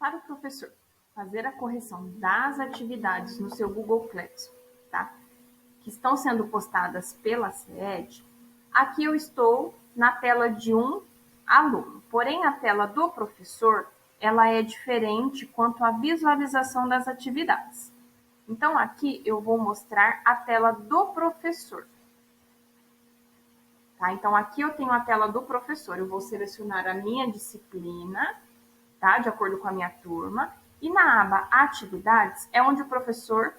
para o professor fazer a correção das atividades no seu Google Classroom, tá? Que estão sendo postadas pela SED, aqui eu estou na tela de um aluno. Porém, a tela do professor, ela é diferente quanto à visualização das atividades. Então, aqui eu vou mostrar a tela do professor. Tá? Então, aqui eu tenho a tela do professor. Eu vou selecionar a minha disciplina, tá? De acordo com a minha turma. E na aba Atividades é onde o professor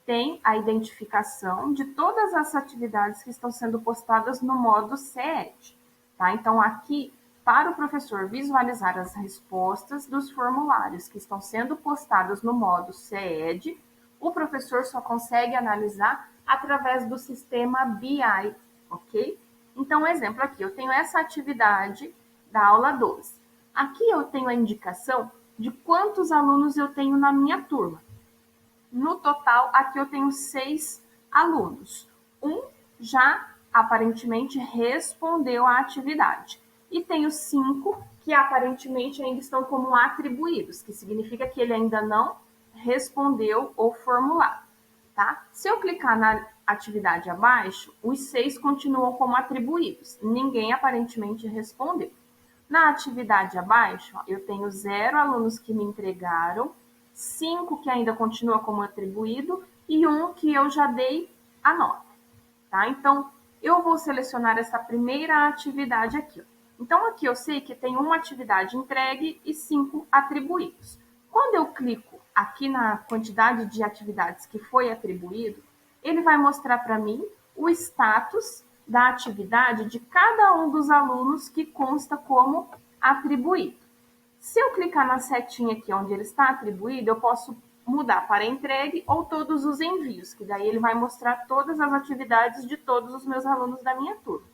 tem a identificação de todas as atividades que estão sendo postadas no modo CED. Tá? Então, aqui, para o professor visualizar as respostas dos formulários que estão sendo postados no modo CED, o professor só consegue analisar através do sistema BI, ok? Então, exemplo aqui, eu tenho essa atividade da aula 12. Aqui eu tenho a indicação de quantos alunos eu tenho na minha turma. No total, aqui eu tenho 6 alunos. Um já aparentemente respondeu à atividade. E tenho 5 que aparentemente ainda estão como atribuídos, que significa que ele ainda não respondeu o formulário. Tá? Se eu clicar na atividade abaixo, os 6 continuam como atribuídos. Ninguém aparentemente respondeu. Na atividade abaixo, eu tenho 0 alunos que me entregaram, 5 que ainda continua como atribuído e 1 que eu já dei a nota. Tá? Então, eu vou selecionar essa primeira atividade aqui. Então, aqui eu sei que tem uma atividade entregue e 5 atribuídos. Quando eu clico aqui na quantidade de atividades que foi atribuído, ele vai mostrar para mim o status da atividade de cada um dos alunos que consta como atribuído. Se eu clicar na setinha aqui onde ele está atribuído, eu posso mudar para entregue ou todos os envios, que daí ele vai mostrar todas as atividades de todos os meus alunos da minha turma.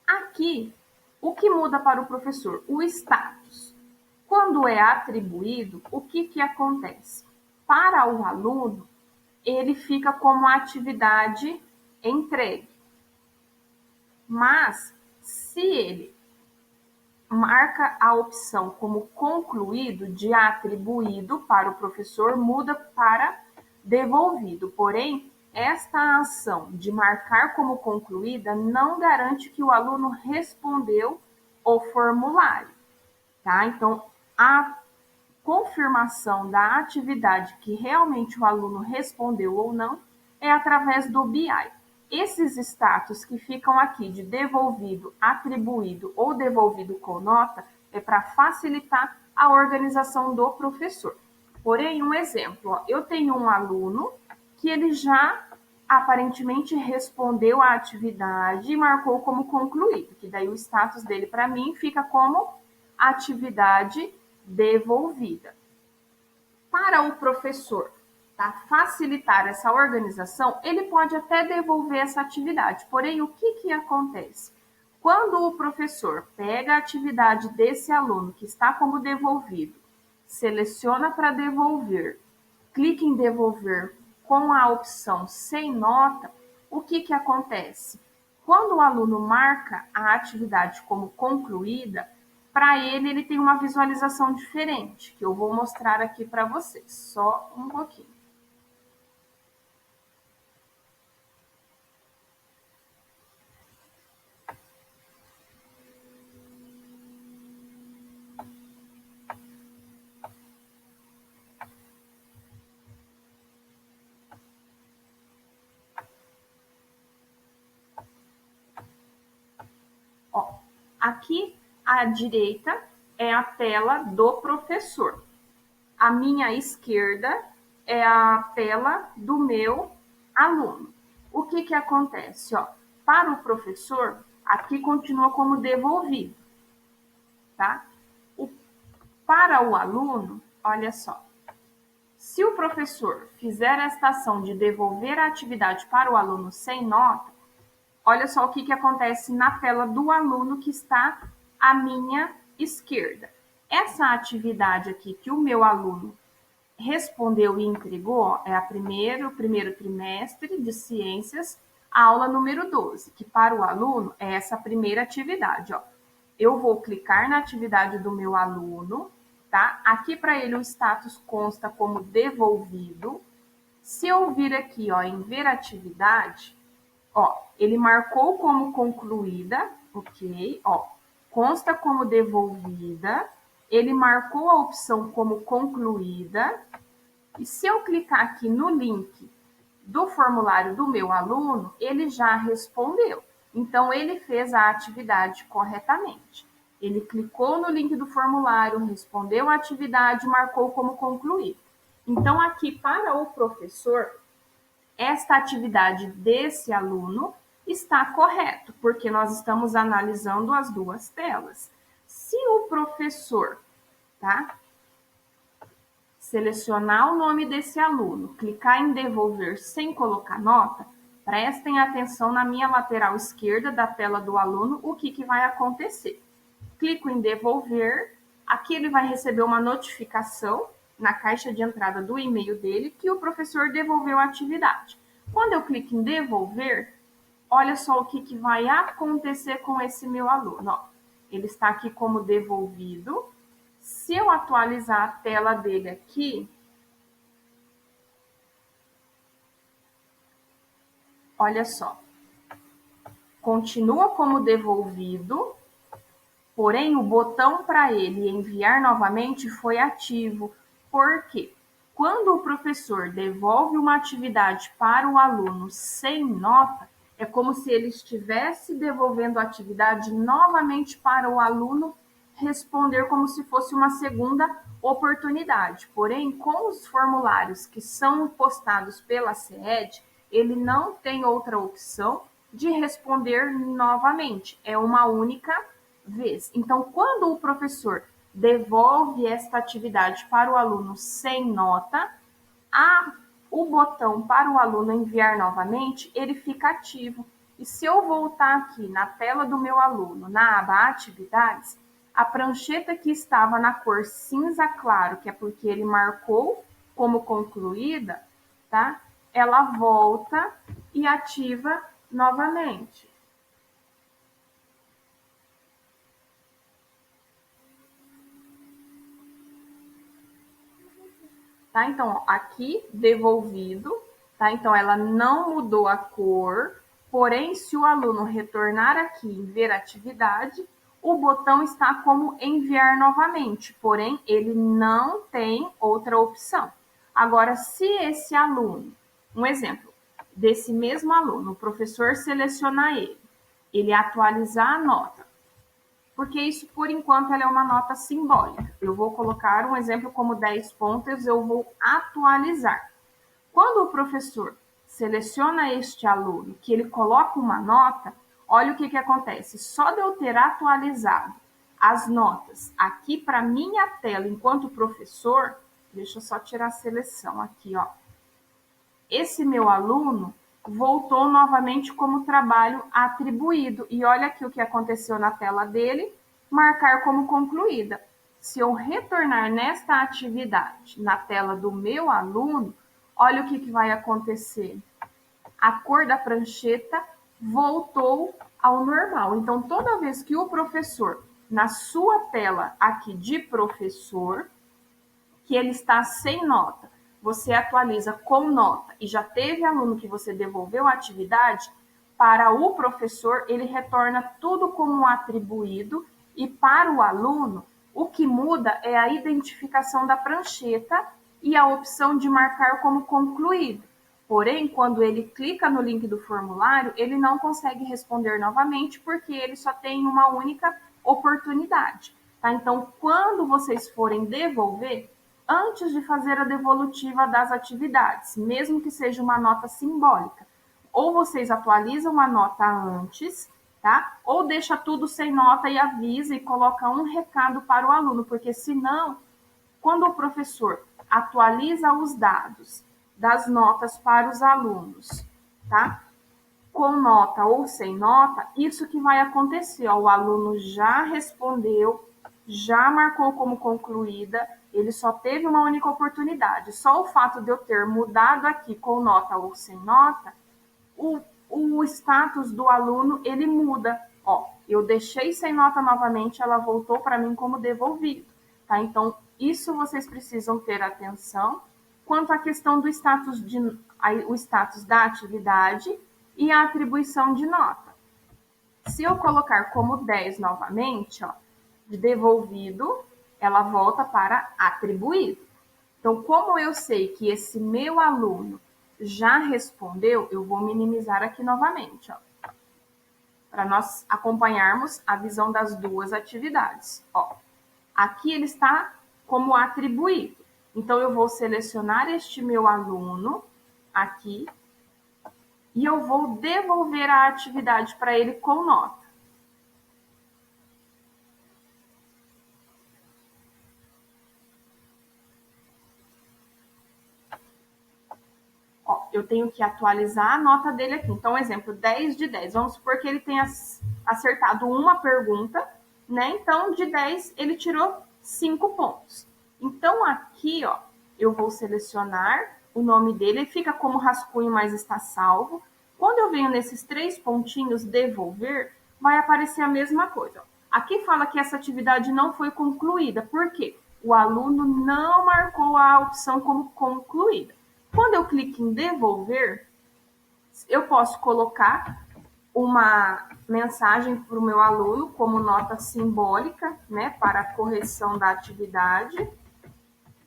Aqui, o que muda para o professor? O status. Quando é atribuído, o que acontece? Para o aluno, ele fica como atividade entregue. Mas, se ele marca a opção como concluído de atribuído para o professor, muda para devolvido. Porém, esta ação de marcar como concluída não garante que o aluno respondeu o formulário. Tá? Então, a confirmação da atividade que realmente o aluno respondeu ou não é através do BI. Esses status que ficam aqui de devolvido, atribuído ou devolvido com nota é para facilitar a organização do professor. Porém, um exemplo, ó, eu tenho um aluno que ele já aparentemente respondeu a atividade e marcou como concluído, que daí o status dele para mim fica como atividade devolvida. Para o professor, tá, facilitar essa organização, ele pode até devolver essa atividade. Porém, o que acontece? Quando o professor pega a atividade desse aluno que está como devolvido, seleciona para devolver, clica em devolver com a opção sem nota, o que acontece? Quando o aluno marca a atividade como concluída, para ele tem uma visualização diferente, que eu vou mostrar aqui para vocês, só um pouquinho. Ó, aqui à direita é a tela do professor. A minha esquerda é a tela do meu aluno. O que acontece? Ó, para o professor, aqui continua como devolvido, tá? Para o aluno, olha só, se o professor fizer esta ação de devolver a atividade para o aluno sem nota, olha só o que acontece na tela do aluno que está à minha esquerda. Essa atividade aqui que o meu aluno respondeu e entregou, ó, é o primeiro trimestre de ciências, aula número 12, que para o aluno é essa primeira atividade. Ó. Eu vou clicar na atividade do meu aluno, tá? Aqui para ele o status consta como devolvido. Se eu vir aqui, ó, em ver atividade, ó, ele marcou como concluída, ok? Ó, consta como devolvida, ele marcou a opção como concluída, e se eu clicar aqui no link do formulário do meu aluno, ele já respondeu. Então, ele fez a atividade corretamente. Ele clicou no link do formulário, respondeu a atividade, marcou como concluído. Então, aqui para o professor, esta atividade desse aluno está correto, porque nós estamos analisando as duas telas. Se o professor, tá, selecionar o nome desse aluno, clicar em devolver sem colocar nota, prestem atenção na minha lateral esquerda da tela do aluno, o que vai acontecer. Clico em devolver, aqui ele vai receber uma notificação na caixa de entrada do e-mail dele que o professor devolveu a atividade. Quando eu clico em devolver, olha só o que vai acontecer com esse meu aluno. Ó, ele está aqui como devolvido. Se eu atualizar a tela dele aqui, olha só, continua como devolvido, porém o botão para ele enviar novamente foi ativo. Por quê? Quando o professor devolve uma atividade para o aluno sem nota, é como se ele estivesse devolvendo a atividade novamente para o aluno responder como se fosse uma segunda oportunidade. Porém, com os formulários que são postados pela CED, ele não tem outra opção de responder novamente. É uma única vez. Então, quando o professor devolve esta atividade para o aluno sem nota, o botão para o aluno enviar novamente, ele fica ativo. E se eu voltar aqui na tela do meu aluno, na aba Atividades, a prancheta que estava na cor cinza claro, que é porque ele marcou como concluída, tá? Ela volta e ativa novamente. Tá? Então, aqui, devolvido, tá? Então, ela não mudou a cor, porém, se o aluno retornar aqui em ver atividade, o botão está como enviar novamente, porém, ele não tem outra opção. Agora, se esse aluno, um exemplo desse mesmo aluno, o professor selecionar ele atualizar a nota, porque isso, por enquanto, ela é uma nota simbólica. Eu vou colocar um exemplo como 10 pontos, eu vou atualizar. Quando o professor seleciona este aluno, que ele coloca uma nota, olha o que acontece. Só de eu ter atualizado as notas aqui para minha tela enquanto professor, deixa eu só tirar a seleção aqui, ó. Esse meu aluno voltou novamente como trabalho atribuído. E olha aqui o que aconteceu na tela dele, marcar como concluída. Se eu retornar nesta atividade na tela do meu aluno, olha o que vai acontecer. A cor da prancheta voltou ao normal. Então, toda vez que o professor, na sua tela aqui de professor, que ele está sem nota, você atualiza com nota e já teve aluno que você devolveu a atividade, para o professor ele retorna tudo como atribuído e para o aluno o que muda é a identificação da prancheta e a opção de marcar como concluído. Porém, quando ele clica no link do formulário, ele não consegue responder novamente porque ele só tem uma única oportunidade. Tá? Então, quando vocês forem devolver, antes de fazer a devolutiva das atividades, mesmo que seja uma nota simbólica. Ou vocês atualizam a nota antes, tá? Ou deixa tudo sem nota e avisa e coloca um recado para o aluno, porque senão, quando o professor atualiza os dados das notas para os alunos, tá? Com nota ou sem nota, isso que vai acontecer, ó, o aluno já respondeu, já marcou como concluída, ele só teve uma única oportunidade. Só o fato de eu ter mudado aqui com nota ou sem nota, o status do aluno, ele muda. Ó, eu deixei sem nota novamente, ela voltou para mim como devolvido. tá? Então, isso vocês precisam ter atenção quanto à questão do o status da atividade e a atribuição de nota. Se eu colocar como 10 novamente, ó, de devolvido, ela volta para atribuído. Então, como eu sei que esse meu aluno já respondeu, eu vou minimizar aqui novamente, ó, para nós acompanharmos a visão das duas atividades. Ó, aqui ele está como atribuído. Então, eu vou selecionar este meu aluno aqui e eu vou devolver a atividade para ele com nota. Ó, eu tenho que atualizar a nota dele aqui. Então, exemplo, 10 de 10. Vamos supor que ele tenha acertado uma pergunta, né? Então, de 10, ele tirou 5 pontos. Então, aqui, ó, eu vou selecionar o nome dele, ele fica como rascunho, mas está salvo. Quando eu venho nesses 3 pontinhos, devolver, vai aparecer a mesma coisa. Aqui fala que essa atividade não foi concluída. Por quê? O aluno não marcou a opção como concluída. Quando eu clico em devolver, eu posso colocar uma mensagem para o meu aluno como nota simbólica, né, para a correção da atividade,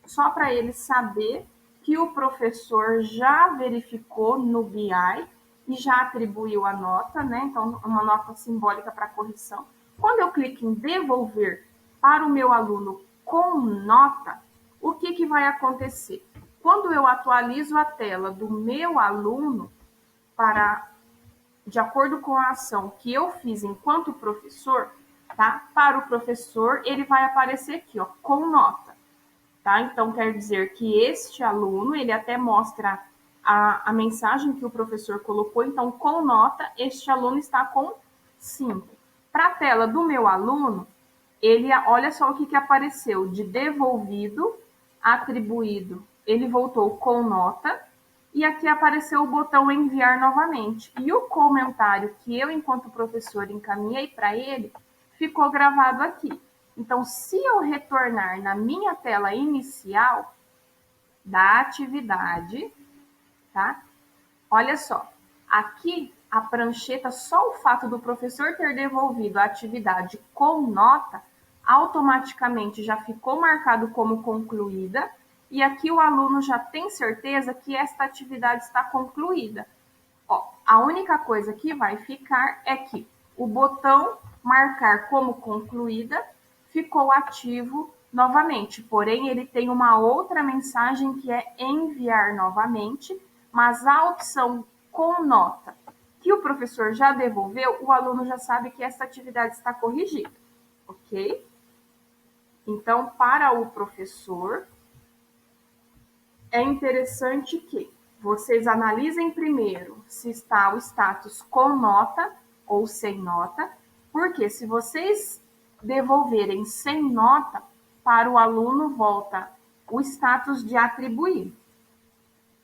só para ele saber que o professor já verificou no BI e já atribuiu a nota, né? Então, uma nota simbólica para correção. Quando eu clico em devolver para o meu aluno com nota, o que vai acontecer? Quando eu atualizo a tela do meu aluno para, de acordo com a ação que eu fiz enquanto professor, tá? Para o professor, ele vai aparecer aqui, ó, com nota. Tá? Então, quer dizer que este aluno, ele até mostra a mensagem que o professor colocou, então, com nota, este aluno está com 5. Para a tela do meu aluno, ele, olha só o que apareceu, de devolvido, atribuído, ele voltou com nota, e aqui apareceu o botão enviar novamente. E o comentário que eu, enquanto professor, encaminhei para ele, ficou gravado aqui. Então, se eu retornar na minha tela inicial da atividade, tá? Olha só, aqui a prancheta, só o fato do professor ter devolvido a atividade com nota, automaticamente já ficou marcado como concluída, e aqui o aluno já tem certeza que esta atividade está concluída. Ó, a única coisa que vai ficar é que o botão marcar como concluída ficou ativo novamente, porém ele tem uma outra mensagem que é enviar novamente, mas a opção com nota que o professor já devolveu, o aluno já sabe que essa atividade está corrigida, ok? Então, para o professor, é interessante que vocês analisem primeiro se está o status com nota ou sem nota, porque se vocês devolverem sem nota, para o aluno volta o status de atribuir.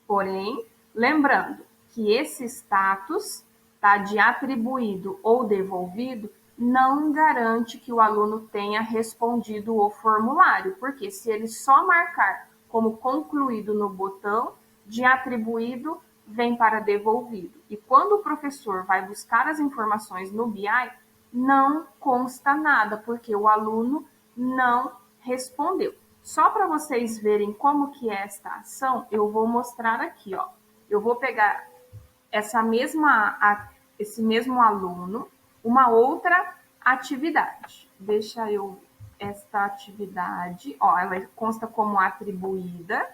Porém, lembrando que esse status, tá, de atribuído ou devolvido, não garante que o aluno tenha respondido o formulário, porque se ele só marcar como concluído no botão, de atribuído vem para devolvido. E quando o professor vai buscar as informações no BI, não consta nada, porque o aluno não respondeu. Só para vocês verem como que é esta ação, eu vou mostrar aqui, ó. Eu vou pegar esse mesmo aluno, uma outra atividade. Deixa eu esta atividade, ó, ela consta como atribuída,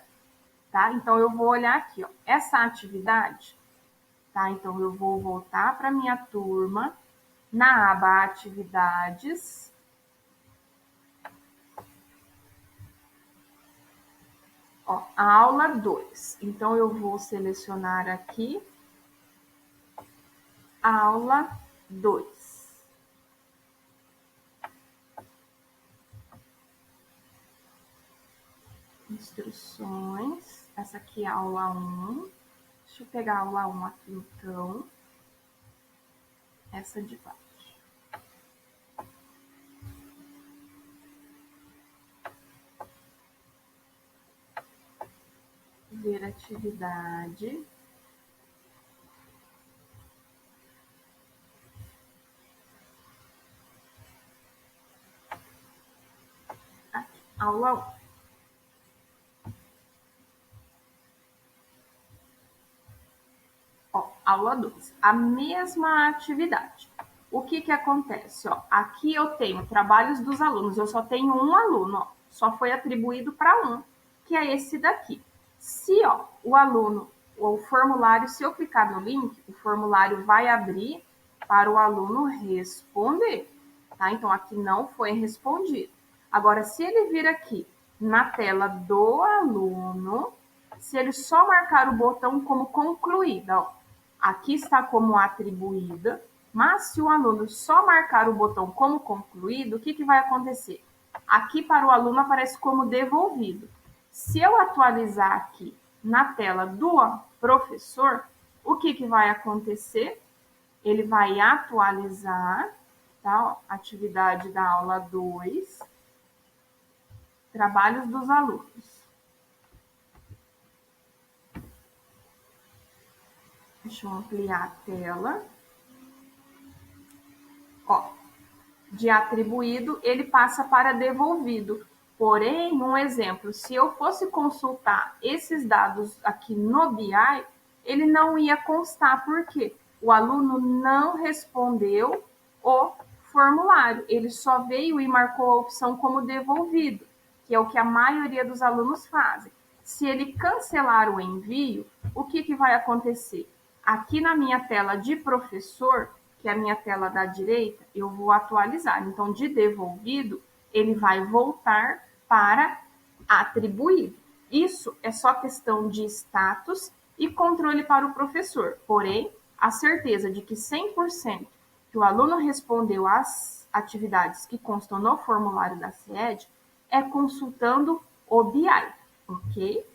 tá? Então eu vou olhar aqui, ó, essa atividade, tá? Então eu vou voltar para minha turma, na aba atividades. Ó, a aula 2. Então, eu vou selecionar aqui a aula 2. Instruções. Essa aqui é a aula 1. Deixa eu pegar a aula 1 aqui, então. Essa de baixo. ver atividade. Aqui, aula 1. Ó, aula 2, a mesma atividade. O que que acontece? Ó, aqui eu tenho trabalhos dos alunos, eu só tenho um aluno, ó, só foi atribuído para um, que é esse daqui. Se ó, o aluno, o formulário, se eu clicar no link, o formulário vai abrir para o aluno responder, tá? Então, aqui não foi respondido. Agora, se ele vir aqui na tela do aluno, se ele só marcar o botão como concluída, ó, aqui está como atribuída, mas se o aluno só marcar o botão como concluído, o que que vai acontecer? Aqui para o aluno aparece como devolvido. Se eu atualizar aqui na tela do professor, o que que vai acontecer? Ele vai atualizar, tá? Ó, atividade da aula 2, trabalhos dos alunos. Deixa eu ampliar a tela. Ó, de atribuído, ele passa para devolvido. Porém, um exemplo, se eu fosse consultar esses dados aqui no BI, ele não ia constar, porque o aluno não respondeu o formulário, ele só veio e marcou a opção como devolvido, que é o que a maioria dos alunos fazem. Se ele cancelar o envio, o que que vai acontecer? Aqui na minha tela de professor, que é a minha tela da direita, eu vou atualizar. Então, de devolvido, ele vai voltar para atribuído. Isso é só questão de status e controle para o professor. Porém, a certeza de que 100% que o aluno respondeu às atividades que constam no formulário da CIED é consultando o BI, ok?